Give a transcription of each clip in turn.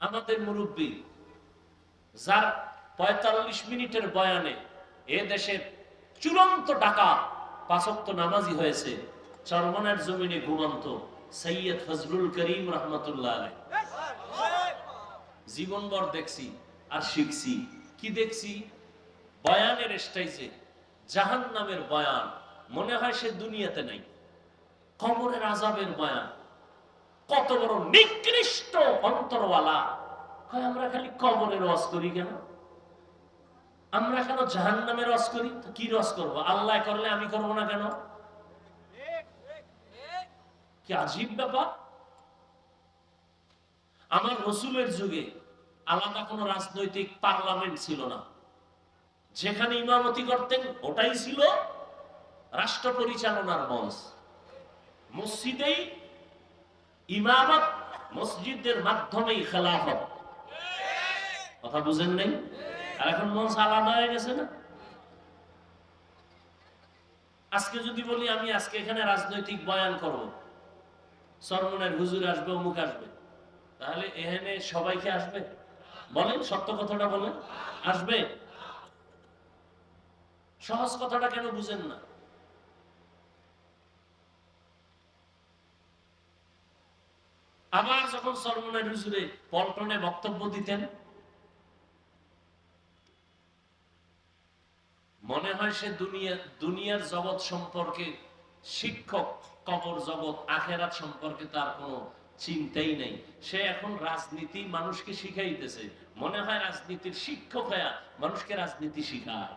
আমাদের মুরব্বী যার ৪৫ মিনিটের বয়ানে এ দেশের চূড়ান্ত ডাকা ৫ ওয়াক্ত নামাজি হয়েছে, চরমনের জমিনে ঘুমন্ত সৈয়দ ফজলুল করিম রহমতুল্লাহ আলাইহি। জীবনভর দেখছি আর শিখছি। কি দেখছি? বয়ানের স্টাইজে জাহান্নামের বয়ান, মনে হয় সে দুনিয়াতে নাই। কবরের আযাবের বয়ান, কত বড় নিকৃষ্ট অন্তরওয়ালা। আমরা খালি কবরের ওয়াজ করি কেন? আমরা কেন জাহান্নামের ওয়াজ করি? কি ওয়াজ করবো? আল্লাহ করলে আমি করব না কেন? কি আজীব ব্যাপার। আমার রাসূলের যুগে আলাদা কোনো রাজনৈতিক পার্লামেন্ট ছিল না। যেখানে ইমামতি করতেন ওটাই ছিল রাষ্ট্র পরিচালনার মঞ্চ। মসজিদেই ইমামত, মসজিদের মাধ্যমেই খেলাফত। কথা বুঝেন নাই? আর এখন মঞ্চ আলাদা হয়ে গেছে না? আজকে যদি বলি আমি আজকে এখানে রাজনৈতিক বয়ান করব, চরমনের হুজুর আসবে, অমুক আসবে, তাহলে এখানে সবাইকে আসবে? বলেন, সত্য কথাটা বলেন, আসবে? সহজ কথাটা কেন বুঝেন না? আবার যখন চরমনের হুজুরে পল্টনে বক্তব্য দিতেন, মনে হয় সে দুনিয়ার জগৎ সম্পর্কে শিক্ষক, কবর জগৎ, আখেরাত সম্পর্কে তার কোনো চিন্তাই নেই। সে এখন রাজনীতি মানুষকে শিখাইতেছে, মনে হয় রাজনীতির শিক্ষক হয়ে মানুষকে রাজনীতি শিখায়।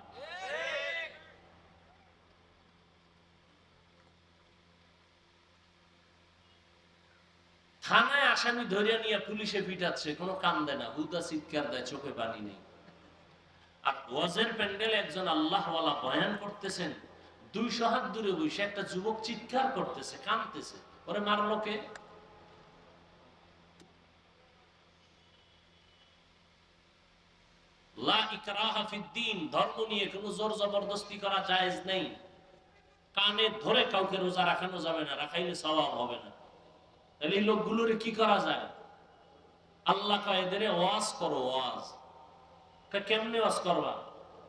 থানায় আসামি ধরিয়া নিয়ে পুলিশে পিটাচ্ছে, কোনো কাম দেয় না, হুদা চিৎকার দেয়, চোখে পানি নেই। আর ওয়াজের প্যান্ডেলে একজন আল্লাহওয়ালা বয়ান করতেছেন, 200 হাত দূরে বসে একটা যুবক চিৎকার করতেছে, কাঁদতেছে, ওরে মারলো কে? লা ইকরাহা ফিদ্দীন, ধর্ম নিয়ে কোনো জোর জবরদস্তি করা জায়েজ নেই। কানে ধরে কাউকে রোজা রাখানো যাবে না, রাখাইলে সওয়াব হবে না। তাহলে এই লোকগুলোর কি করা যায়? আল্লাহ কয় এদের ওয়াজ করো, ওয়াজ। কেমনে ওয়াজ করবা?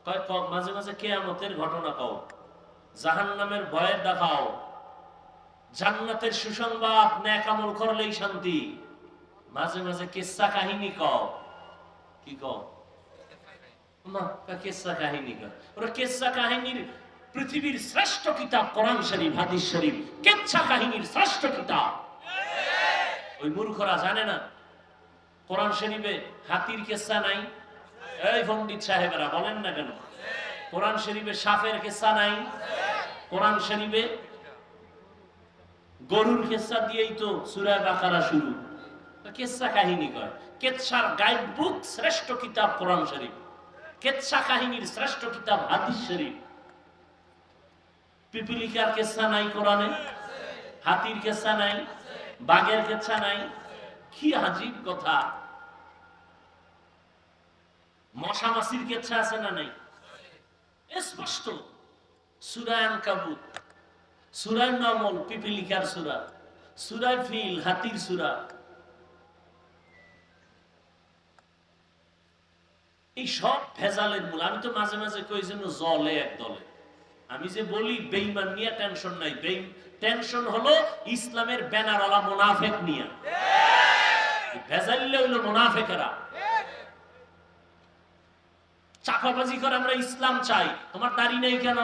কয় মাঝে মাঝে কিয়ামতের ঘটনা কও, জাহান্নামের ভয় দেখাও, জান্নাতের সুসংবাদ, নেক আমল করলেই শান্তি। মাঝে মাঝে কিসসা কাহিনী কও। কি কও? মা কিসসা কাহিনী কও। ওরা কিসসা কাহিনীর পৃথিবীর শ্রেষ্ঠ কিতাব কোরআন শরীফ, হাদিস শরীফ কিসসা কাহিনীর শ্রেষ্ঠ কিতাব। ওই মূর্খরা জানে না কোরআন শরীফে হাতির কিসসা নাই? এই পণ্ডিত সাহেবেরা বলেন না কেন? কোরআন শরীফে সাপের কিসসা নাই? কোরআন শরীফে গরুর কিসসা দিয়েই তো সূরা বাকারা শুরু। কিসসা কাহিনী কয়। কিসসার গাইড বুক শ্রেষ্ঠ কিতাব কোরআন শরীফ, কিসসা কাহিনীর শ্রেষ্ঠ কিতাব হাদিস শরীফ। পিপিলিকার কিসসা নাই কোরআনে? হাতির কিসসা নাই? বাঘের কিসসা নাই? কি আজীব কথা। মশা মাছির কিসসা আছে না নাই? স্পষ্ট। সূরা আনকাবুত, সূরা নামল পিপিলিকার সূরা, সূরা ফিল হাতির সূরা। এই সব ভেজালের মূল। আমি তো মাঝে মাঝে কই যেন জলে এক দলে। আমি যে বলি বেঈমান নিয়ে টেনশন নাই, টেনশন হলো ইসলামের ব্যানারওয়ালা মুনাফিক নিয়ে। ভেজাইলে হইলো মুনাফিকেরা। চাপাবাজি করে আমরা ইসলাম চাই, তোমার দাড়ি নেই কেন?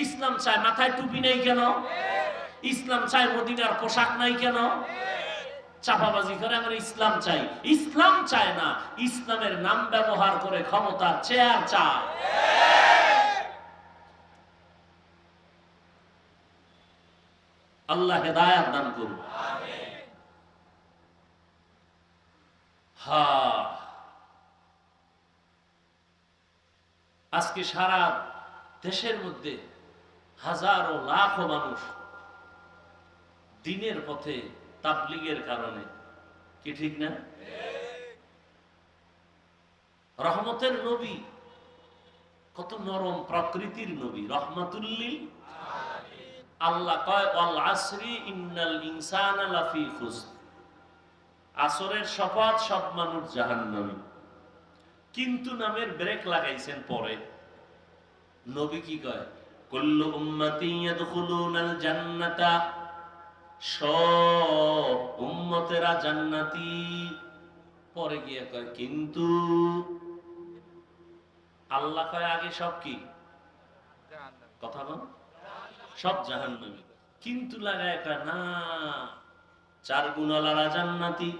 ইসলাম চাই, মাথায় টুপি নেই কেন? ইসলাম চাই, মদিনার পোশাক নাই কেন? চাপাবাজি করে আমরা ইসলাম চাই। ইসলাম চায় না, ইসলামের নাম ব্যবহার করে ক্ষমতার চেয়ার চায়। আল্লাহ হেদায়েত দান করুন। হ্যাঁ, আজকে সারা দেশের মধ্যে হাজারো লাখো মানুষ দ্বীনের পথে তাবলীগের কারণে। কি ঠিক না? রহমতের নবী, কত নরম প্রকৃতির নবী, রহমাতুল লিল আল্লাহ কয় ওয়াল আসরি ইন্নাল ইনসানা লাফি খুসর। আসরের শপথ সব মানুষ জাহান্নামী, কিন্তু নামের ব্রেক লাগাইছেন পরে। নবী কি কয়? কুল্লু উম্মতি ইয়াদখুলুনাল জান্নাতা, সব উম্মতেরা জান্নাতি। পরে গিয়ে কয় কিন্তু আল্লাহ কয় আগে সব কি? কথা বল, সব জাহান্নামী। কিন্তু লাগায় কয় না, 4 গুণওয়ালারা জান্নাতি।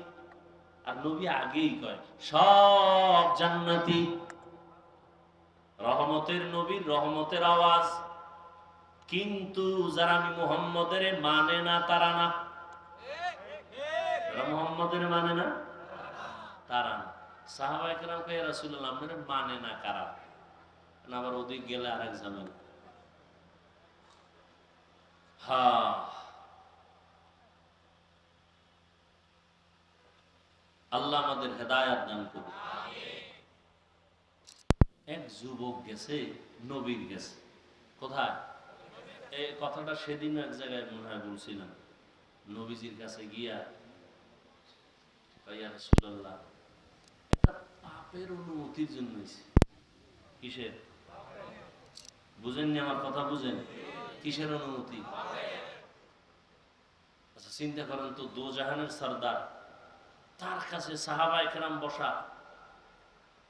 আর নবী আগেই কয় সব জান্নাতি। রহমতের নবীর রহমতের আওয়াজ, কিন্তু যারা আমি মুহাম্মদের মানে না তারা না। যারা মুহাম্মদের মানে না তারা না। সাহাবায়ে কেরাম কয় ইয়া রাসূলুল্লাহ আপনারা মানে না কারা? আবার ওদিক গেলে আরেক ঝামেলা। হ্যাঁ, আল্লাহ আমাদের হেদায়েত দান করুন। এক যুবক গেছে নবীর গেছে, কোথায়? এই কথাটা সেদিন এক জায়গায় মনে হয় বলছিলাম। নবীজির কাছে গিয়া ইয়া রাসূলুল্লাহ একটা পাপের অনুমতির জন্য হইছে। কিসের? বুঝেননি আমার কথা? বুঝেন কিসের অনুমতি? আচ্ছা চিন্তা করেন তো, দোজাহানের সরদার, তার কাছে সাহাবায়ে কেরাম বসা,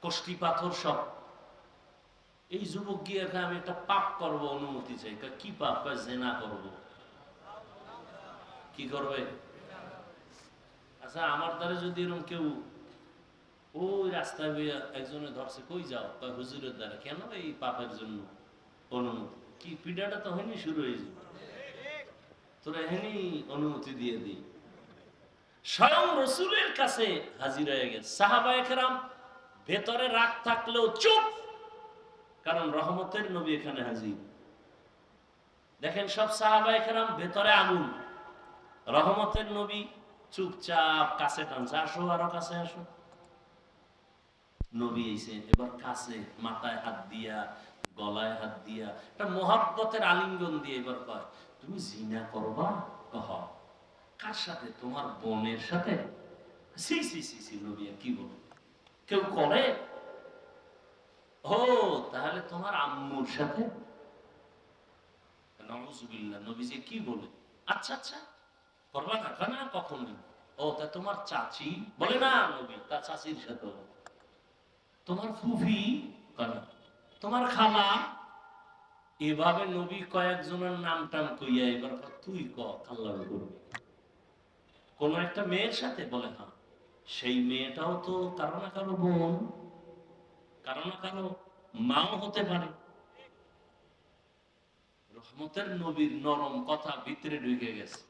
কষ্টি পাথর সব। এই যুবক গিয়ে আমি একটা পাপ করব, অনুমতি চাই। কি পাপ? জিনা করব। কি করবে? আচ্ছা আমার দ্বারা যদি এরকম কেউ ওই রাস্তায় একজনে ধরছে, কই যাও? হুজুরের দ্বারা। কেন? এই পাপের জন্য অনুমতি। কি পিডাটা তো হয়নি, শুরু হয়ে যাবে। তোরা এখানে অনুমতি দিয়ে দিই। স্বয়ং রসুলের কাছে হাজির হয়ে গেছে। সাহাবায়ে কেরাম ভেতরে রাগ থাকলেও চুপ, কারণ রহমতের নবী এখানে হাজির। দেখেন সব সাহাবায়ে কেরাম ভেতরে আগুন, রহমতের নবী চুপচাপ কাছে টানছে, আসো আরো কাছে আসো। নবী এসে এবার কাছে, মাথায় হাত দিয়া, গলায় হাত দিয়া, একটা মোহাব্বতের আলিঙ্গন দিয়ে এবার কয় তুমি জিনা করবা? কহ কার সাথে? তোমার বোনের সাথে? সি সি সি সি নবী কি বলে, কেউ করে? ও তাহলে তোমার আম্মুর সাথে? নাউযুবিল্লাহ। নবীজি কি বলে? আচ্ছা আচ্ছা করবা না? না কখনো। ও তা তোমার চাচি? বলে না নবী তার চাচির সাথে। তোমার ফুফি? তোমার খালা? এভাবে নবী কয়েকজনের নাম টাম কইয়া এবার তুই ক আল্লাহ করবি কোন একটা মেয়ের সাথে? বলে হ্যাঁ। সেই মেয়েটাও তো কারো না কারো বোন, কারো না কারো মাও হতে পারে। রহমতের নবীর নরম কথা ভিতরে ঢুকে গেছে।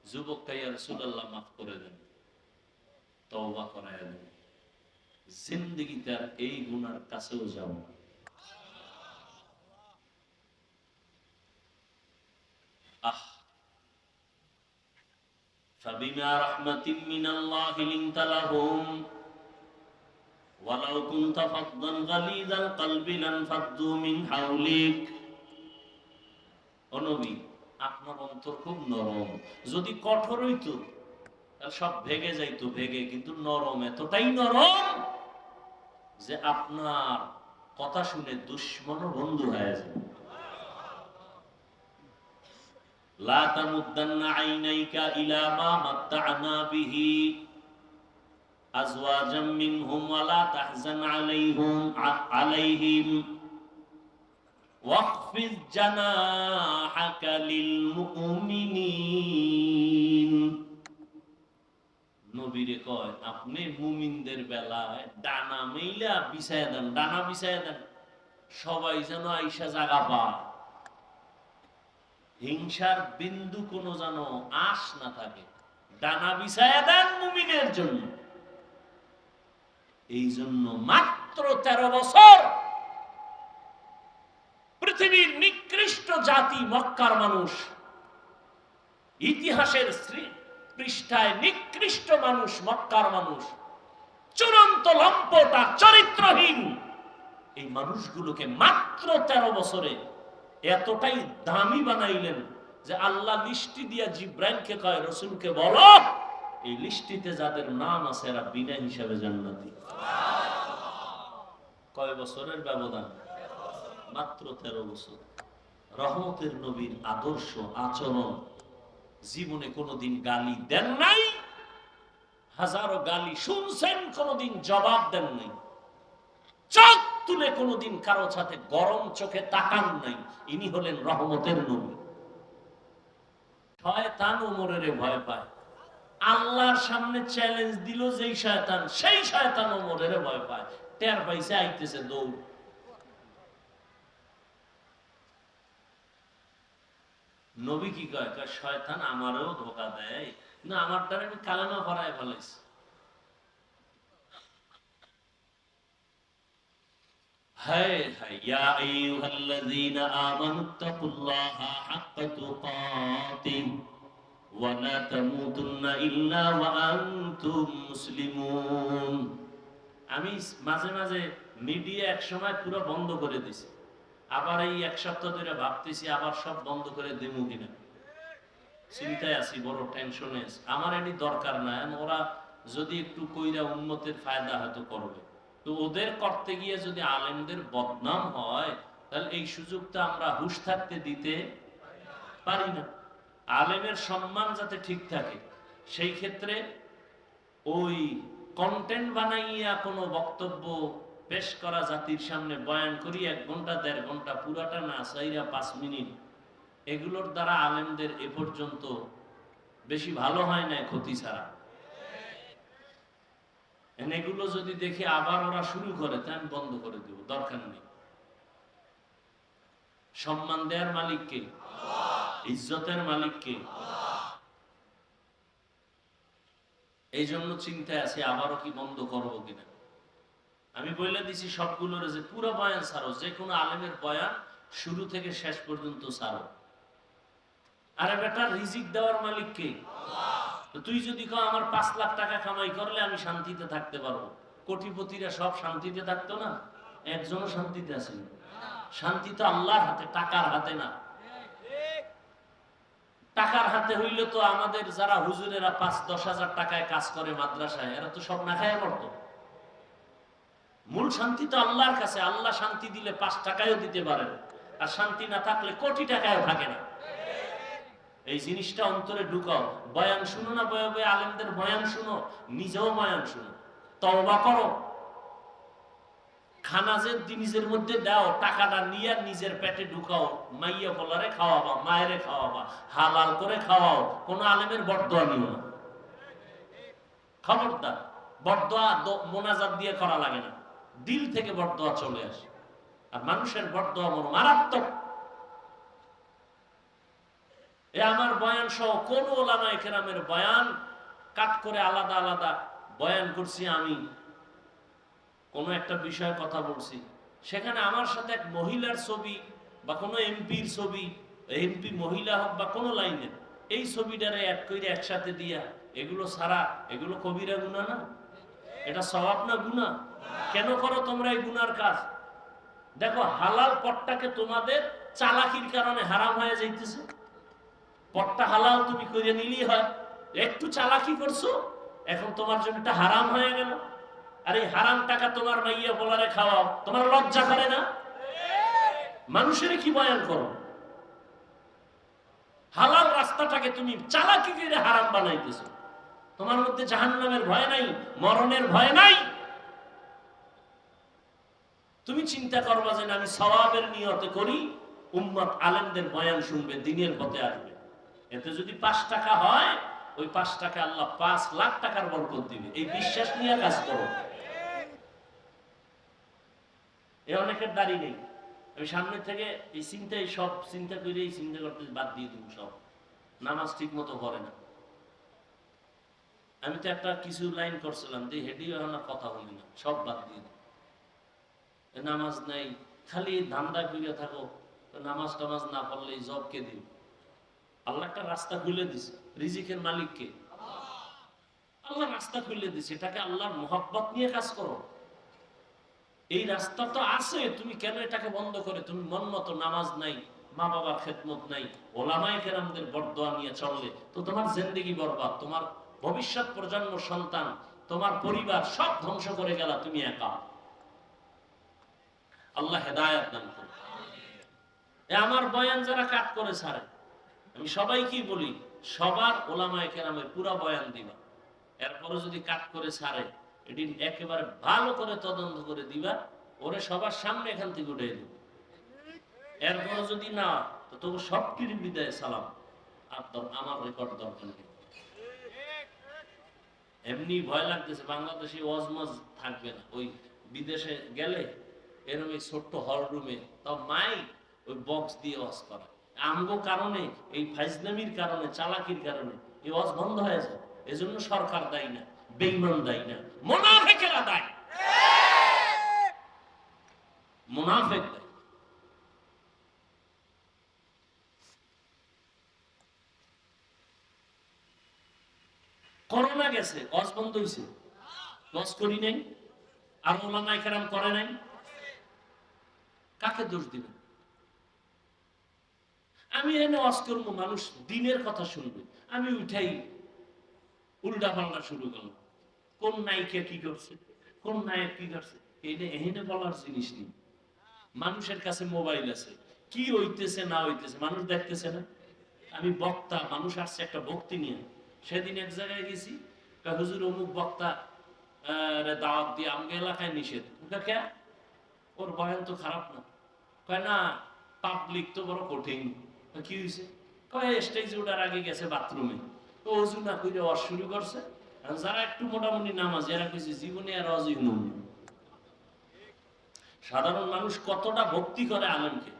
যুবক ইয়া রাসূলুল্লাহ মাফ করে দেন, তওবা করায় দেন, জিন্দেগিতে আর এই গুনার কাছেও যাব না। আহ فبما رحمة من الله لنت لهم ولو كنت فظا غليظ القلب لانفضوا من حولك। ও নবী আপনার অন্তর খুব নরম, যদি কঠোর হইতো সব ভেঙে যাইতো, ভেঙে, কিন্তু নরম, এতটাই নরম যে আপনার কথা শুনে দুশমন বন্ধু হয়ে যায়। লা তামুদ্দান্না আইনাইকা ইলা মা মাত্তা'না বিহি আজওয়াজাম মিনহুম ওয়া লা তাহজান আলাইহিম ওয়াখফিজ জানাহাকা লিল মুমিনিন। নবীরে কয় আপনি মুমিনদের বেলায় ডানা মেইলা বিছায়া দেন, ডানা বিছায়া দেন, সবাই যেন আইসা জায়গা পায়, হিংসার বিন্দু কোনো যেন আশ না থাকে। ডানা বিছায়া দেন মুমিনের জন্য। এই জন্য মাত্র 13 বছর পৃথিবীর নিকৃষ্ট জাতি মক্কার মানুষ, ইতিহাসের পৃষ্ঠায় নিকৃষ্ট মানুষ মক্কার মানুষ, চূড়ান্ত লম্পট আর চরিত্রহীন এই মানুষগুলোকে মাত্র 13 বছরে এতটাই দামি বানাইলেন যে আল্লাহ মিষ্টি দিয়া জিব্রাইলকে কয় রসুলকে বলো এই লিস্টিতে যাদের নাম আছে এরা বিনা হিসাবে জান্নাতি। কয় বছরের ব্যবধান? মাত্র 13 বছর। রহমতের নবীর আদর্শ আচরণ, জীবনে কোনোদিন গালি দেন নাই, হাজারো গালি শুনছেন, কোনোদিন জবাব দেন নাই, চোখ তুলে কোনোদিন কারো সাথে গরম চোখে তাকান নাই। ইনি হলেন রহমতের নবী। শয়তান ওমরের ভয় পায়। আল্লাহর সামনে চ্যালেঞ্জ দিল যেই শয়তান, সেই শয়তান ওমরের ভয় পায়। টের পাইছে আইতেছে দৌড়। নবী কি কয়? শয়তান আমারও ধোকা দেয় না, আমার দ্বারা আমি কালেমা পড়ায় ফেলাইছি। হায় হায়, ইয়া আইয়ুহাল্লাযীনা আমানুত্তাকুল্লাহা হাক্কা তুকাতিহি ওয়া লা তামুতুন্না ইল্লা ওয়া আনতুম মুসলিমুন। আমি মাঝে মাঝে মিডিয়া এক সময় পুরো বন্ধ করে দিছি, আবার এই এক সপ্তাহ ধরে ভাবতেছি আবার সব বন্ধ করে দেবো কিনা, চিন্তায় আছি, বড় টেনশনে আছি। আমার এটি দরকার না, ওরা যদি একটু কইরা উন্নতের ফায়দা হয়তো করবে, তো ওদের করতে গিয়ে যদি আলেমদের বদনাম হয় তাহলে এই সুযোগটা আমরা হুঁশ থাকতে দিতে পারি না। আলেমের সম্মান যাতে ঠিক থাকে সেই ক্ষেত্রে ওই কন্টেন্ট বানাইয়া কোনো বক্তব্য পেশ করা, জাতির সামনে বয়ান করি 1 ঘন্টা 1.5 ঘন্টা, পুরাটা না চাইরা 5 মিনিট, এগুলোর দ্বারা আলেমদের এ পর্যন্ত বেশি ভালো হয় না, ক্ষতি ছাড়া। এগুলো যদি দেখি আবার ওরা শুরু করে তাই আমি বন্ধ করে দেব, দরকার নেই। সম্মান দেওয়ার মালিক কে? ইজ্জতের মালিক কে? এই জন্য চিন্তায় আছে আবারও কি বন্ধ করবো কিনা। আমি বলে দিছি সবগুলোর যে পুরো বয়ান ছাড়ো, যে কোনো আলেমের বয়ান শুরু থেকে শেষ পর্যন্ত ছাড়ো। আরে বেটা, রিজিক দেওয়ার মালিক কে? তো তুই যদি কও আমার 5 লাখ টাকা কামাই করলে আমি শান্তিতে থাকতে পারবো, কোটিপতিরা সব শান্তিতে থাকতো না? একজনও শান্তিতে আছে না। শান্তি তো আল্লাহর হাতে, টাকার হাতে না। টাকার হাতে হইলে তো আমাদের যারা হুজুরেরা 5-10 হাজার টাকায় কাজ করে মাদ্রাসায়, এরা তো সব না খায় পড়তো। মূল শান্তি তো আল্লাহর কাছে। আল্লাহ শান্তি দিলে 5 টাকায়ও দিতে পারেন, আর শান্তি না থাকলে কোটি টাকায়ও থাকে না। এই জিনিসটা অন্তরে ঢুকাও। বয়ান শুনো না, বয়ে বয়ে আলেমদের বয়ান শুনো, নিজেও বয়ান শুনো, তওবা করো। খানা যে নিজের মধ্যে দাও, টাকাটা নিয়ে নিজের পেটে ঢুকাও, মাইয়া বলারে খাওয়াবা, মায়েরে খাওয়াবা, হালাল করে খাওয়াও। কোন আলেমের বরদোয়া নিও না, খবরদার। বরদোয়া মোনাজাত দিয়ে করা লাগে না, দিল থেকে বরদোয়া চলে আসে। আর মানুষের বরদোয়া বড় মারাত্মক। এ আমার বয়ান সহ কোন ওলামায়ে কেরামের বয়ান কাট করে আলাদা আলাদা বয়ান করছি। আমি কোনো একটা বিষয়ে কথা বলছি, সেখানে আমার সাথে এক মহিলার ছবি বা কোনো এমপির ছবি, এমপি মহিলা হোক বা কোনো লাইনের, এই ছবিটারে অ্যাড করে একসাথে দিয়া, এগুলো ছাড়া, এগুলো কবিরা গুনাহ না? এটা সওয়াব না গুনাহ? কেন করো তোমরা এই গুনার কাজ? দেখো, হালাল পটটাকে তোমাদের চালাকির কারণে হারাম হয়ে যাইতেছে। পটটা হালাল তুমি করে নিলেই হয়, একটু চালাকি করছো, এখন তোমার জন্য এটা হারাম হয়ে গেল। আর এই হারাম টাকা তোমার মাইয়া বলারে খাওয়াও, তোমার লজ্জা করে না? মানুষের কি বয়ান করো? হালাল রাস্তাটাকে তুমি চালাকি করে হারাম বানাইতেছো। তোমার মধ্যে জাহান্নামের ভয় নাই, মরণের ভয় নাই। তুমি চিন্তা করবা যে আমি সওয়াবের নিয়তে করি, উম্মত আলেমদের বয়ান শুনবে, দ্বীনের পথে আসবে। এতে যদি 5 টাকা হয়, ওই 5 টাকা আল্লাহ 5 লাখ টাকার বরকত দিবে। এই বিশ্বাস নিয়ে কাজ করো। এ অনেকের দাড়ি নেই, আমি সামনে থেকে এই চিন্তাই সব চিন্তা করে এই চিন্তা করতে বাদ দিয়ে দিব। সব নামাজ ঠিক মতো করে না। আমি তো একটা কিছু লাইন করছিলাম যে হেডিও এখন কথা বলি না, সব বাদ দিয়ে দিই। নামাজ নাই, খালি ধান্দা করে থাকো, নামাজ টামাজ না পড়লে জব কে দিবে? আল্লাহ একটা রাস্তা খুলে দিছে, রিজিকের মালিক কে? আল্লাহ রাস্তা খুলে দিছে, এটাকে আল্লাহর মহব্বত নিয়ে কাজ করো। এই রাস্তা তো আছে, তুমি কেন এটাকে বন্ধ করে তুমি মন মতো নামাজ নাই, মা বাবার খেদমত নাই, ওলামায়ে কেরামদের বরদোয়া নিয়ে চললে তো তোমার জিন্দেগি বরবাদ, তোমার ভবিষ্যৎ প্রজন্ম সন্তান, তোমার পরিবার সব ধ্বংস করে গেলা তুমি একা। আল্লাহ হেদায়েত দান করুন। আমার বয়ান যারা কাট করে ছাড়ে, আমি সবাইকেই বলি, সবার ওলামায়ে কেরামের পুরা বয়ান দিবা, এরপরে যদি কাট করে ছাড়ে এদিন একেবারে ভালো করে তদন্ত করে দিবা, ওরে সবার সামনে এখান থেকে উঠে দিবা। এরপরে যদি না, তো তবু সব কিছু বিদায় সালাম, আর আমার রেকর্ড দরকার নেই। এমনি ভয় লাগতেছে, বাংলাদেশে ওয়াজমজ থাকবে না, ওই বিদেশে গেলে এরকম এই ছোট্ট হল রুমে তাও মাই ওই বক্স দিয়ে ওয়াজ করা। আমগো কারণে, এই ফাইজলামির কারণে, চালাকির কারণে এই ওয়াজ বন্ধ হয়ে যায়। এজন্য সরকার দায়ী না, বেঈমান দায়ী না, মুনাফিকেরা দায়ী, মুনাফিক দায়ী। করোনা গেছে, ওয়াজ বন্ধ হয়েছে, ওয়াজ করি নাই, আর ওলামায়ে কেরাম করে নাই, কাকে দোষ দিবেন? আমি এনে ওয়াজ করবো, মানুষ দিনের কথা শুনবে, আমি উঠাই উল্টা পাল্টা শুরু করলাম। কোন নায়িকা কি করছে, কোন নায়ক কি করছে, এটা এখানে বলার জিনিস নেই। মানুষের কাছে মোবাইল আছে, কি হইতেছে না হইতেছে মানুষ দেখতেছে না। আমি বক্তা, মানুষ আসছে একটা ভক্তি নিয়ে। সেদিন এক জায়গায় গেছি, হুজুর অমুক বক্তা দাওয়াত দিয়ে আমগে এলাকায় নিষেধ। কে? ওর বয়ান তো খারাপ না। কয় না, পাবলিক তো বড় কঠিন। কি হয়েছে? কয় স্টেজে ওঠার আগে গেছে বাথরুমে, তো অজু না করে ওয়াজ শুরু করছে। যারা একটু মোটামুটি নামাজি এরা কইছে জীবনে আর অজু নয়। সাধারণ মানুষ কতটা ভক্তি করে আলেমকে,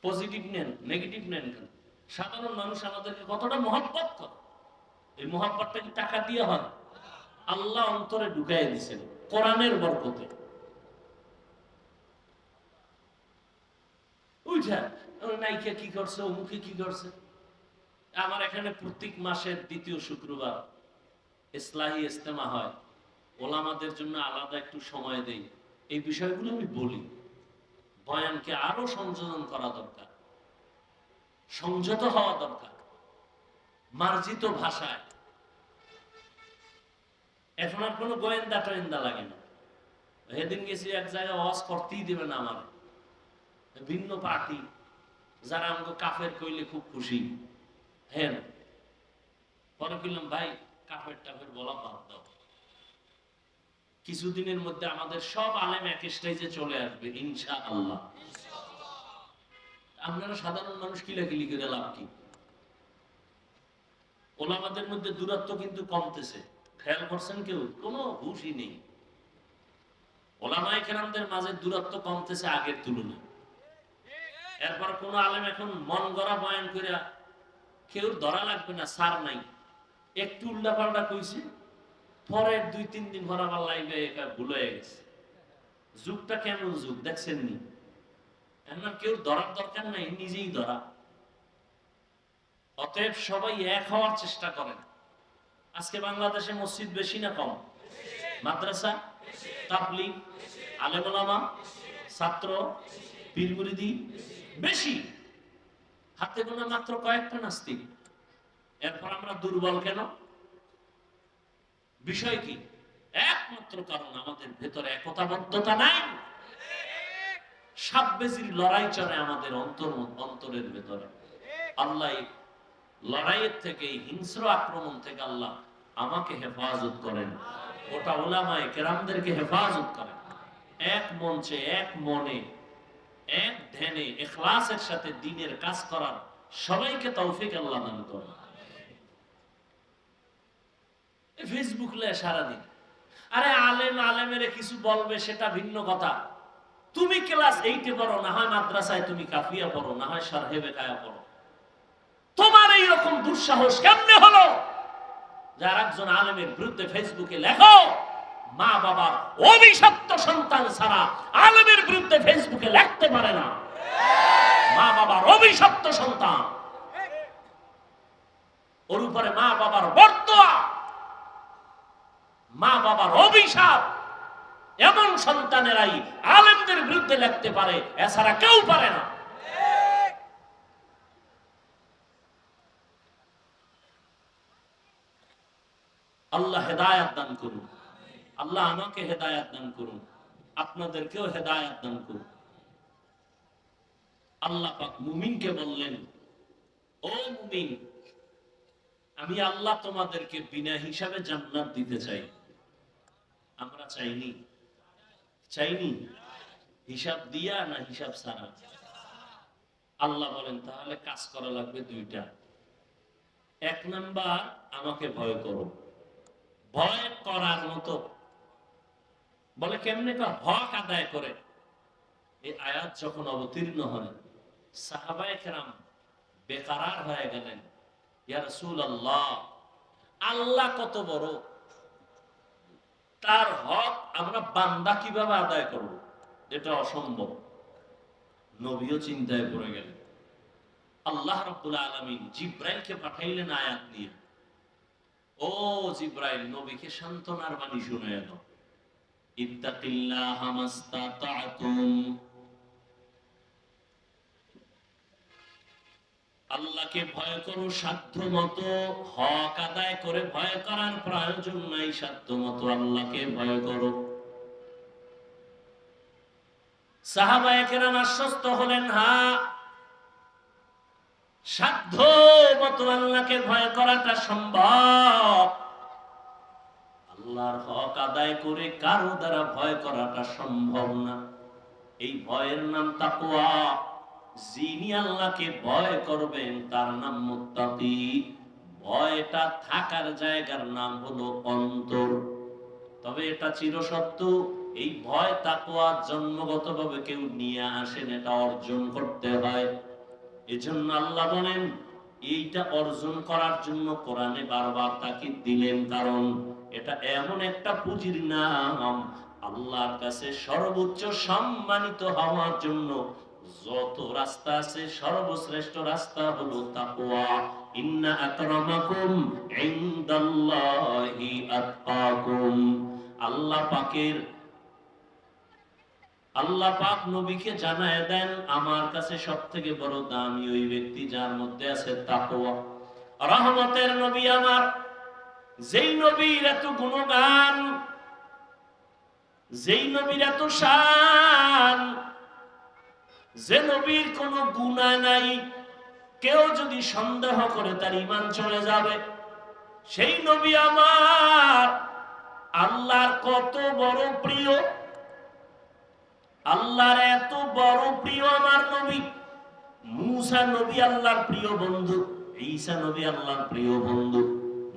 পজিটিভ নেন নেগেটিভ নেন কেন, সাধারণ মানুষ আমাদেরকে কতটা মহব্বত করে। এই মহব্বতটা কি টাকা দিয়ে হয়? আল্লাহ অন্তরে ঢুকাই দিয়েছেন কোরআনের বরকতে। উঠা নায়িকা কি করছে, অমুকে কি করছে। আমার এখানে প্রত্যেক মাসের দ্বিতীয় শুক্রবার ইসলাহি ইজতেমা হয়, ওলামাদের জন্য আলাদা একটু সময় দেই। এই বিষয়গুলো আমি বলি, বয়ানকে আরো সংযোজন করা দরকার, সংযত হওয়া দরকার, মার্জিত ভাষায়। এখন আর কোনো গোয়েন্দা টোয়েন্দা লাগে না। সেদিন গেছি এক জায়গায় ওয়াজ করতেই দেবে না আমার ভিন্ন পার্টি, যারা আমাকে কাফের কইলে খুব খুশি। হ্যাঁ, পরে কইলাম ভাই কাফের টাফের বলা বাদ দাও, কিছুদিনের মধ্যে আমাদের সব আলেম এক স্টেজে চলে আসবে ইনশাআল্লাহ। আপনারা সাধারণ মানুষ কিলাকিলি করে লাভ কি? ওলামাদের মধ্যে দূরত্ব কিন্তু কমতেছে, খেয়াল করছেন কেউ? কোনো হুশই নেই। ওলামায়ে কেরামদের মাঝে দূরত্ব কমতেছে আগের তুলনায়। এরপর কোন আলেম এখন মন গড়া বয়ান করে কেউ ধরা লাগবে না, সার নাই, একটু উল্টা পাল্টা কইছে, পরের 2-3 দিন পর আবার লাইভে ভুল হয়ে গেছে। যুগটা কেমন যুগ দেখছেন নি? এখন কেউ ধরার দরকার নাই, নিজেই ধরা। অতএব সবাই এক হওয়ার চেষ্টা করেন। আজকে বাংলাদেশে মসজিদ বেশি না কম? মাদ্রাসা, তাবলীগ, আলেম ওলামা, ছাত্র, পীর মুরিদি বেশি। হাতে গোনা মাত্র কয়েকটা নাস্তিক। এরপর আমরা দুর্বল কেন? বিষয় কি? একমাত্র কারণ আমাদের ভেতরে একতাবদ্ধতা নাই। সাববেজির লড়াই চলে আমাদের অন্তরের ভেতরে। আল্লাহ লড়াইয়ের থেকে, হিংস্র আক্রমণ থেকে আল্লাহ আমাকে হেফাজত করেন, ওটা উলামায়ে কেরামদেরকে হেফাজত করেন। এক মঞ্চে, এক মনে, এক ধ্যানে, ইখলাসের সাথে দ্বীনের কাজ করার সবাইকে তৌফিক আল্লাহ দান করেন। ফেসবুক লে সারাদিন, আরে আলেম আলেমের কিছু বলবে সেটা ভিন্ন কথা। তুমি ক্লাস 8-এ পড়ো, না হয় মাদ্রাসায় তুমি কাফিয়া পড়ো, না হয় শারহে বেকায়া পড়ো, তোমার এইরকম দুঃসাহস কেমনে হলো যার একজন আলেমের বিরুদ্ধে ফেসবুকে লেখো? মা বাবার অভিশপ্ত সন্তান ছাড়া আলেমের বিরুদ্ধে ফেসবুকে লিখতে পারে না। মা বাবার অভিশপ্ত সন্তান, ওর উপরে মা বাবার বর্তয়া, মা বাবার অভিশাপ, এমন সন্তানেরাই আলেমদের বিরুদ্ধে লিখতে পারে, এছাড়া কেউ পারে না। হেদায়েত দান করুন। আল্লাহ আমাকে হেদায়েত দান করুন, আপনাদেরকেও হেদায়েত দান করুন। আল্লাহ পাক মুমিনকে বললেন, ও মুমিন, আমি আল্লাহ তোমাদেরকে বিনা হিসাবে জান্নাত দিতে চাই। আমরা চাইনি? চাইনি? হিসাব দিয়া না হিসাব ছাড়া? আল্লাহ বলেন তাহলে কাজ করা লাগবে দুইটা। এক নাম্বার, আমাকে ভয় করো। ভয় করার মতো। বলে কেমনে? হক আদায় করে। এই আয়াত যখন অবতীর্ণ হয়, সাহাবায়ে কেরাম বেকারার হয়ে গেলেন। ইয়া রাসূলুল্লাহ, আল্লাহ কত বড়, তার হক আমরা বান্দা কিভাবে আদায় করব? এটা অসম্ভব। নবীও চিন্তায় পড়ে গেলেন। আল্লাহ রাব্বুল আলামিন জিবরাইলকে পাঠাইলেন আয়াত নিয়ে। ও জিবরাইল, নবীকে সান্ত্বনার বাণী শুনায় দাও। ইত্তাকিল্লাহা মাস্তাতা'তুম, আল্লাহকে ভয় করো সাধ্য মতো। হক আদায় করে ভয় করার প্রয়োজন নাই, সাধ্য মতো আল্লাহকে ভয় করো। সাহাবায়ে কেরাম আশ্বস্ত হলেন, হ্যাঁ, সাধ্য মতো আল্লাহকে ভয় করাটা সম্ভব। আল্লাহর হক আদায় করে কারো দ্বারা ভয় করাটা সম্ভব না। এই ভয়ের নাম তাকওয়া। যিনি আল্লাহকে ভয় করবেন তার নাম মুত্তাকি। ভয়টা থাকার জায়গার নাম হলো অন্তর। তবে এটা চিরসত্য, এই ভয় তাকওয়া জন্মগতভাবে কেউ নিয়ে আসেন, এটা অর্জন করতে হয়। এজন্য আল্লাহ বলেন, এইটা অর্জন করার জন্য কোরআনে বারবার তাকিদ দিলেন, কারণ এটা এমন একটা পুঁজির নাম, আল্লাহর কাছে সর্বোচ্চ সম্মানিত হওয়ার জন্য যত রাস্তা আছে সর্বশ্রেষ্ঠ রাস্তা হলো তাকওয়া। ইন্না আকরামাকুম ইনদাল্লাহি আতকাকুম। আল্লাহ পাক নবীকে জানায় দেন, আমার কাছে সবথেকে বড় দামি ওই ব্যক্তি যার মধ্যে আছে তাকওয়া। রহমতের নবী আমার, যেই নবীর এত গুণগান, যেই নবীর এত শান, যে নবীর কোনো গুনাহ নাই, কেউ যদি সন্দেহ করে তার ঈমান চলে যাবে। সেই নবী আমার আল্লাহর কত বড় প্রিয়, আল্লাহর এত বড় প্রিয় আমার নবী। মূসা নবী আল্লাহর প্রিয় বন্ধু, ঈসা নবী আল্লাহর প্রিয় বন্ধু,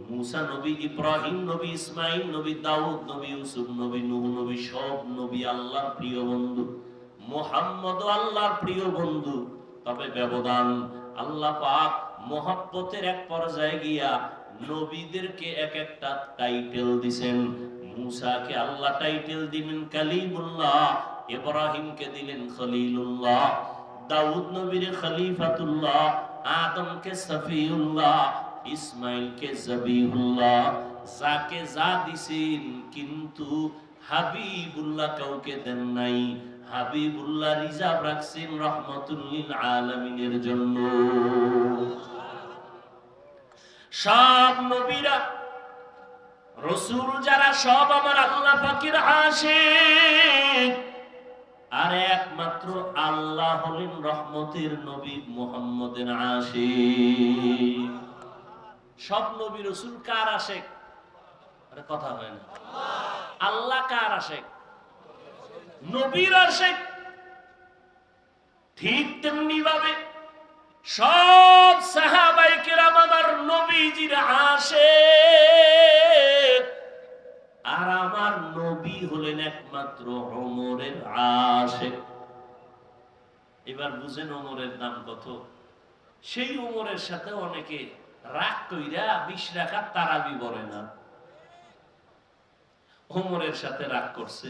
মূসা নবী, ইব্রাহিম নবী, ইসমাইল নবী, দাউদ নবী, ইউসুফ নবী, নূহ নবী, সব নবী আল্লাহর প্রিয় বন্ধু। মুহাম্মদ আল্লাহর প্রিয় বন্ধু। তবে ব্যবধান, আল্লাহ পাক মহব্বতের এক পর্যায়ে গিয়া নবীদেরকে এক একটা টাইটেল দিবেন। মূসাকে আল্লাহ টাইটেল দিলেন কালিমুল্লাহ, ইব্রাহিমকে দিলেন খলিলুল্লাহ, দাউদ নবীর খলিফাতুল্লাহ, আদমকে সফিউল্লাহ, ইসমাইলকে জবিহুল্লাহ। যাকে যা দিছেন, কিন্তু হাবিবুল্লাহ কাউকে দেন নাই। হাবিবুল্লাহ রিজার্ভ রাখছেন রহমাতুল লিল আলামিনের জন্য। সব নবীরা, রাসূল যারা, সব আমার আল্লাহ পাকের আশিক। আর একমাত্র আল্লাহ হলেন রহমতের নবী মুহাম্মদের আশিক। সব নবী রাসূল কার আশিক? আরে কথা হয় না। আল্লাহ কার আশিক? নবীর আশিক। ঠিক তেমনি ভাবে সব সাহাবায়ে কেরাম আমার নবীজির আশিক। আর আমার নবী হলেন একমাত্র ওমরের আশিক। এবার বুঝেন ওমরের দাম কত। সেই ওমরের সাথে অনেকে রাগ কইরা 20 রাকাত তারাবি পড়ে না। ওমরের সাথে রাগ করছে,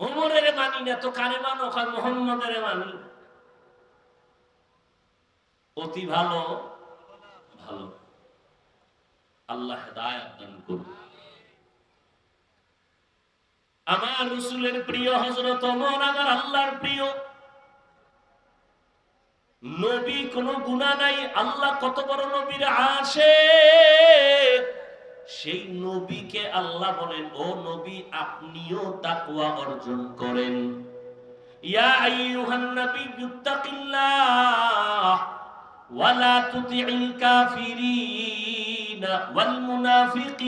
ওমরের মানি না তো কারে মানো? মুহাম্মদের মানি। অতি ভালো ভালো। আল্লাহ হেদায়েত দান করুন। আমার রাসূলের প্রিয় হযরত ওমর আমার আল্লাহর প্রিয় নবী, কোনো গুনাহ নাই। আল্লাহ কত বড় নবীর আশিক, সেই নবীকে আল্লাহ বলেন, ও নবী আপনিও তাকওয়া অর্জন করেন। ইয়া আইয়ুহান নাবিয়্যুত্তাকিল্লাহ ওয়া লা তুতি'ল কাফিরিন ওয়াল মুনাফিকিন।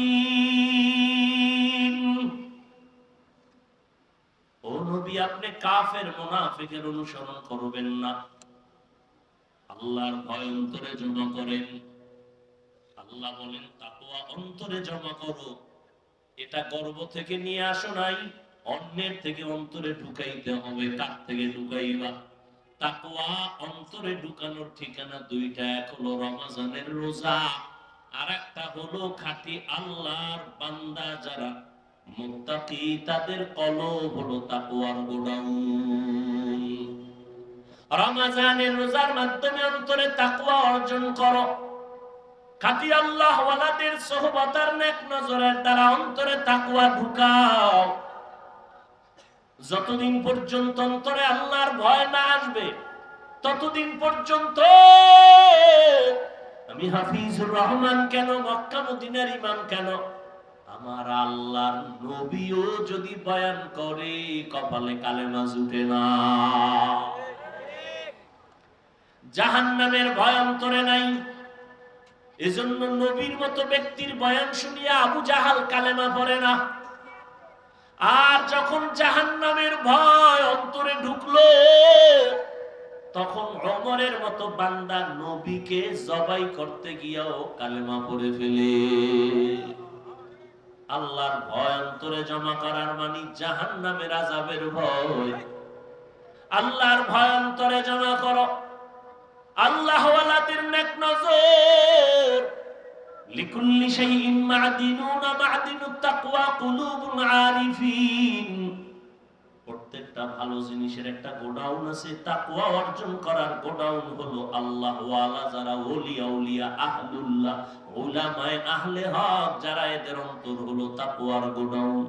ও নবী আপনি কাফের মুনাফিকের অনুসরণ করবেন না, আল্লাহর ভয় অন্তরে জমা করেন। আল্লাহ বলেন তাকওয়া অন্তরে জমা করো। এটা গর্ব থেকে নিয়ে আসো নাই, অন্যের থেকে অন্তরে ঢুকাইতে হবে। কার থেকে ঢুকাইবা? তাকওয়া অন্তরে ঢুকানোর ঠিকানা দুইটা, এক হলো রমজানের রোজা, আর একটা হলো খাঁটি আল্লাহর বান্দা যারা মুত্তাকি, তাদের কলব হলো তাকওয়ার গোডাউন। রমজানের রোজার মাধ্যমে অন্তরে তাকওয়া অর্জন করো। খাঁটি আল্লাহ ওয়ালাদের সোহবত আর নেক নজরের দ্বারা অন্তরে তাকওয়া ঢুকাও। যতদিন পর্যন্ত অন্তরে আল্লাহর ভয় না আসবে, ততদিন পর্যন্ত আমি হাফিজুর রহমান কেন, মক্কা মদিনার ইমাম কেন, আমার আল্লাহর নবীও যদি বয়ান করে কপালে কালেমা জুটে না। জাহান্নামের ভয় অন্তরে নাই, এজন্য নবীর মতো ব্যক্তির বয়ান শুনিয়া আবু জাহাল কালেমা পড়ে না। আর যখন জাহান্নামের ভয় অন্তরে ঢুকলো, তখন ওমরের মতো বান্দা নবীকে জবাই করতে গিয়াও কালেমা পড়ে ফেলে। আল্লাহর ভয় অন্তরে জমা করার মানে জাহান্নামের আযাবের ভয়। আল্লাহর ভয় অন্তরে জমা করো। আল্লাহ ওয়ালাদের নেক নজর। লিকুল্লি শাইইন মা'দিনুন মা'দিনুত তাকওয়া কুলুবুল আরিফিন। প্রত্যেকটা ভালো জিনিসের একটা গোডাউন আছে, তাকওয়া অর্জন করার গোডাউন হলো আল্লাহ ওয়ালা যারা ওলিয়া উলিয়া আহলুল্লাহ উলামায়ে আহলে হক যারা, এদের অন্তর হলো তাকওয়ার গোডাউন।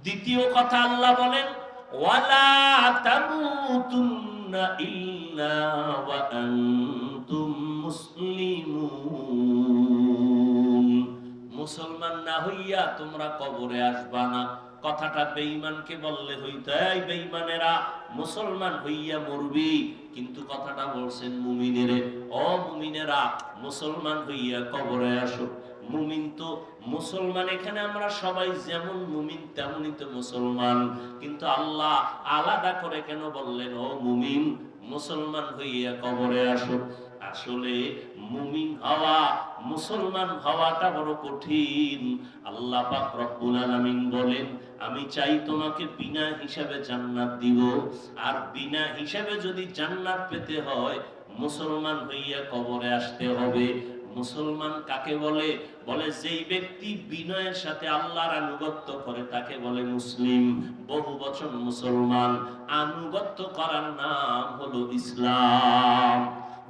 দ্বিতীয় কথা আল্লাহ বলেন ওয়ালা তামুতুন্না ইল্লা ওয়া আনতুম মুসলিমুন। মুসলমান না হইয়া তোমরা কবরে আসবা না। কথাটা বেঈমানকে বললে হইতো, এই বেঈমানেরা মুসলমান হইয়া মরবি, কিন্তু কথাটা বলছেন মুমিনেরে, ও মুমিনেরা মুসলমান হইয়া কবরে আসো। মুমিন তো মুসলমান, এখানে আমরা সবাই যেমন মুমিন তেমনই তো মুসলমান, কিন্তু আল্লাহ আলাদা করে কেন বললেন ও মুমিন মুসলমান হইয়া কবরে আসো? আসলে মুমিন হওয়া, মুসলমান হওয়াটা বড় কঠিন। আল্লাহ পাক রব্বুল আলামিন বলেন আমি চাই তোমাকে বিনা হিসাবে জান্নাত দিব, আর বিনা হিসাবে যদি জান্নাত পেতে হয় মুসলমান হইয়া কবরে আসতে হবে। মুসলমান কাকে বলে? বলে যেই ব্যক্তি বিনয়ের সাথে আল্লাহর আনুগত্য করে তাকে বলে মুসলিম। বহু বচন মুসলমান, আনুগত্য করার নাম হলো ইসলাম।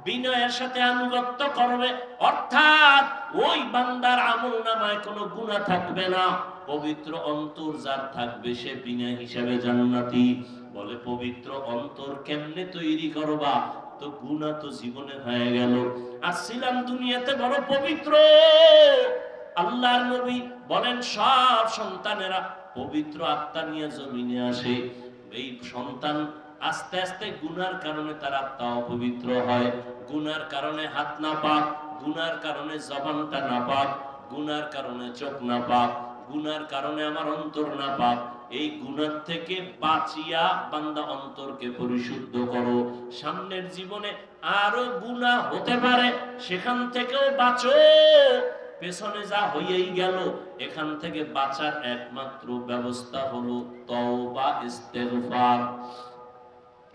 বিনয়ের সাথে আনুগত্য করবে, অর্থাৎ ওই বান্দার আমলনামায় কোনো গুনাহ থাকবে না। পবিত্র অন্তর যার থাকবে সে বিনা হিসাবে জান্নাতি। বলে পবিত্র অন্তর কেমনে তৈরি করবা? তো গুনাহ তো জীবনে হয়ে গেল, আসছিলাম দুনিয়াতে বড় পবিত্র। আল্লাহর নবী বলেন সব সন্তানেরা পবিত্র আত্মা নিয়ে জমিনে আসে। এই সন্তান আস্তে আস্তে গুনার কারণে তার আত্মা অপবিত্র হয়। গুনার কারণে হাত না পাক, গুনার কারণে জবানটা না পাক, গুনার কারণে চোখ না পাক, গুনার কারণে আমার অন্তর না পাক। এই গুনাহ থেকে বাঁচিয়া বান্দা অন্তরকে পরিশুদ্ধ করো। সামনের জীবনে আরো গুনাহ হতে পারে, সেখান থেকেও বাঁচো। পেছনে যা হয়েই গেল, এখান থেকে বাঁচার একমাত্র ব্যবস্থা হলো তওবা, ইস্তেগফার।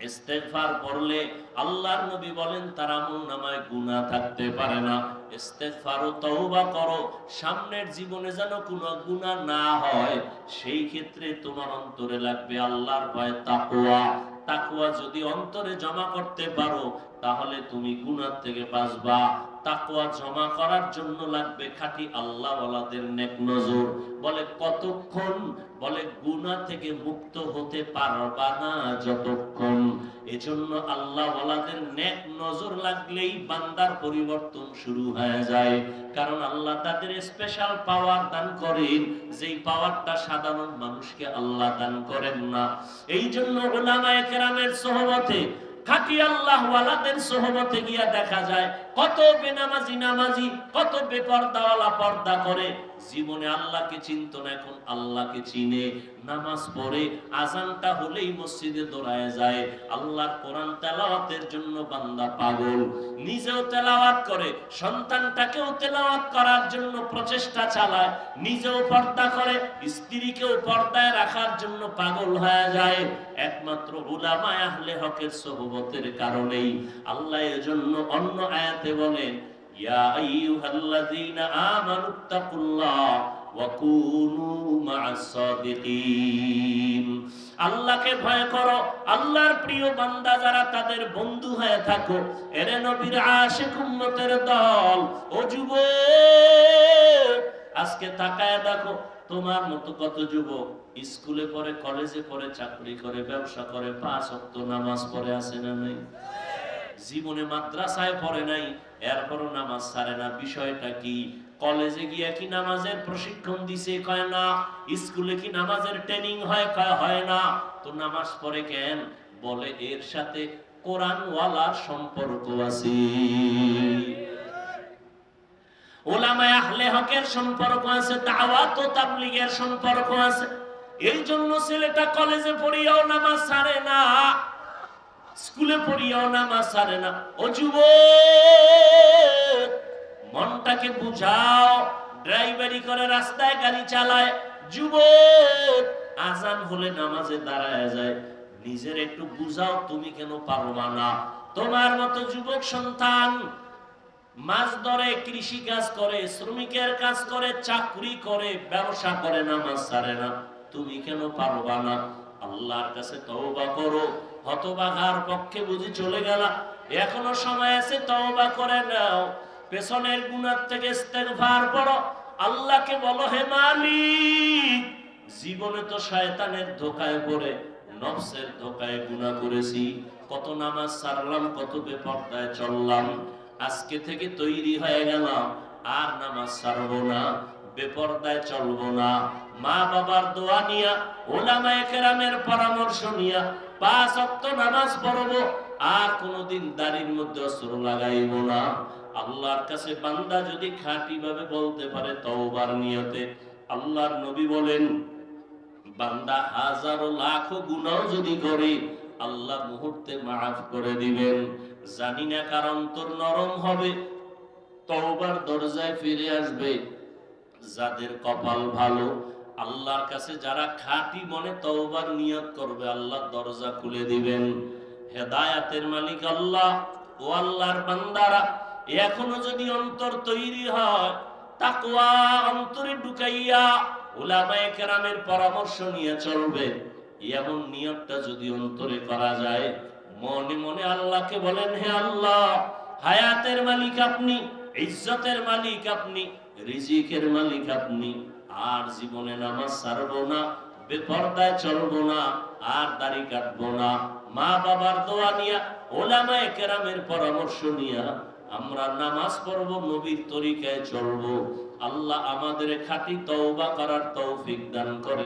ইস্তেগফার করলে আল্লাহর নবী বলেন তার আমলনামায় গুনাহ থাকতে পারে না। ইস্তেগফার ও তওবা করো, সামনের জীবনে যেন কোনো গুনাহ না হয়। সেই ক্ষেত্রে তোমার অন্তরে লাগবে আল্লাহর ভয়, তাকওয়া। তাকওয়া যদি অন্তরে জমা করতে পারো তাহলে তুমি গুনাহ থেকে বাঁচবা। তাকওয়া জমা করার জন্য লাগবে খাঁটি আল্লাহওয়ালাদের নেক নজর। বলে কতক্ষণ? বলে গুনাহ থেকে মুক্ত হতে পারবা না যতক্ষণ। এজন্য আল্লাহওয়ালাদের নেক নজর লাগলেই বান্দার পরিবর্তন শুরু হয়ে যায়। কারণ আল্লাহ তাদের স্পেশাল পাওয়ার দান করেন, যেই পাওয়ারটা সাধারণ মানুষকে আল্লাহ দান করেন না। এই জন্য উলামায়ে কেরামের সোহবতে, খাঁটি আল্লাহওয়ালাদের সোহবতে গিয়া দেখা যায় কত বেনামাজি নামাজি, কত বেপরদাওয়ালা পর্দা করে, জীবনে আল্লাহকে চিনত না, এখন আল্লাহকে চিনে। নামাজ পড়ে, আজানটা হলেই মসজিদে দৌড়ায় যায়। আল্লাহর কোরআন তেলাওয়াতের জন্য বান্দা পাগল, নিজেও তেলাওয়াত করে, সন্তানটাকেও তেলাওয়াত করার জন্য প্রচেষ্টা চালায়, নিজেও পর্দা করে, স্ত্রীকেও পর্দায় রাখার জন্য পাগল হয়ে যায়, একমাত্র উলামায়ে আহলে হকের সোহবতের কারণেই। আল্লাহ এজন্য অন্য আয়াতে বলেন, ইয়া আইয়ুহাল্লাযীনা আমানুত্তাকুল্লাহ ওয়া কুনু মা'আস সাদিকিন। আল্লাহকে ভয় করো, আল্লাহর প্রিয় বান্দা যারা তাদের বন্ধু হয়ে থাকো। এরে নবীর আশিক উম্মতের দল, ও যুবক, আজকে তাকায় দেখো তোমার মতো কত যুবক স্কুলে পড়ে, কলেজে পড়ে, চাকরি করে, ব্যবসা করে, 5 ওয়াক্ত নামাজ পড়ে, আছে না নাই? জীবনে মাদ্রাসায় পড়ে নাই, এরপরও নামাজ ছাড়ে না। বিষয়টা কি? কলেজে গিয়া কি নামাজের প্রশিক্ষণ দিছে? কয় না। স্কুলে কি নামাজের ট্রেনিং হয়? কয় হয় না। তো নামাজ পড়ে কেন? বলে এর সাথে কোরআনওয়ালার সম্পর্ক আছে, উলামায়ে আহলে হকের সম্পর্ক আছে, দাওয়াত ও তাবলীগের সম্পর্ক আছে। এই জন্য ছেলেটা কলেজে পড়িয়াও নামাজ ছাড়ে না, স্কুলে পড়িয়াও নামাজ ছাড়ে না। ও যুবক, মনটাকে বুঝাও। ড্রাইভারি করে, রাস্তায় গাড়ি চালায়, যুবক আজান হলে নামাজে দাঁড়ায় যায়। নিজের একটু বুঝাও, তুমি কেন পারবা না? তোমার মতো যুবক সন্তান মাছ ধরে, কৃষি কাজ করে, শ্রমিকের কাজ করে, চাকরি করে, ব্যবসা করে, নামাজ ছাড়ে না, তুমি কেন পারবা না? আল্লাহর কাছে তওবা করো। হতভাগার পক্ষে বুঝি চলে গেলা, এখনো সময় আছে, তওবা করে নাও। পেছনের গুনাহ থেকে ইস্তেগফার করো, আল্লাহকে বলো, হে মালিক, জীবনে তো শয়তানের ধোঁকায় পড়ে, নফসের ধোঁকায় গুনাহ করেছি, কত নামাজ ছাড়লাম, কত বেপরদায় চললাম, আজকে থেকে তৈরি হয়ে গেলাম, আর নামাজ ছাড়বো না, বেপরদায় চলবো না। মা বাবার দোয়া নিয়া, উলামায়ে কেরামের পরামর্শ নিয়া 5 ওয়াক্ত নামাজ পড়বো, আর কোনদিন দাড়ির মধ্যে অস্ত্র লাগাইবো না। আল্লাহর কাছে বান্দা যদি খাঁটি ভাবে বলতে পারে তওবার নিয়তে, আল্লাহর নবী বলেন, বান্দা হাজারো লাখো গুনাহ যদি করে, আল্লাহ মুহূর্তে মাফ করে দিবেন। জানি না কার অন্তর নরম হবে, তওবার দরজায় ফিরে আসবে। যাদের কপাল ভালো, আল্লাহর কাছে যারা খাঁটি মনে তওবার নিয়ত করবে, আল্লাহ দরজা খুলে দিবেন। হেদায়েতের মালিক আল্লাহ। ও আল্লাহর বান্দারা, এখনো যদি অন্তর তৈরি হয়, তাকওয়া অন্তরে ঢুকাইয়া উলামায়ে কেরামের পরামর্শ নিয়ে চলবে, এমন নিয়তটা যদি অন্তরে করা যায়, মনে মনে আল্লাহকে বলেন, হে আল্লাহ, হায়াতের মালিক আপনি, ইজ্জতের মালিক আপনি, রিজিকের মালিক আপনি, আর জীবনে নামাজ ছাড়বো না, বেপরদায় চলবো না, আর দাড়ি কাটবো না। মা বাবার দোয়া নিয়া, উলামায়ে কেরামের পরামর্শ নিয়া আমরা নামাজ পড়বো, নবীর তরিকায় চলবো। আল্লাহ আমাদের খাঁটি তওবা করার তৌফিক দান করে।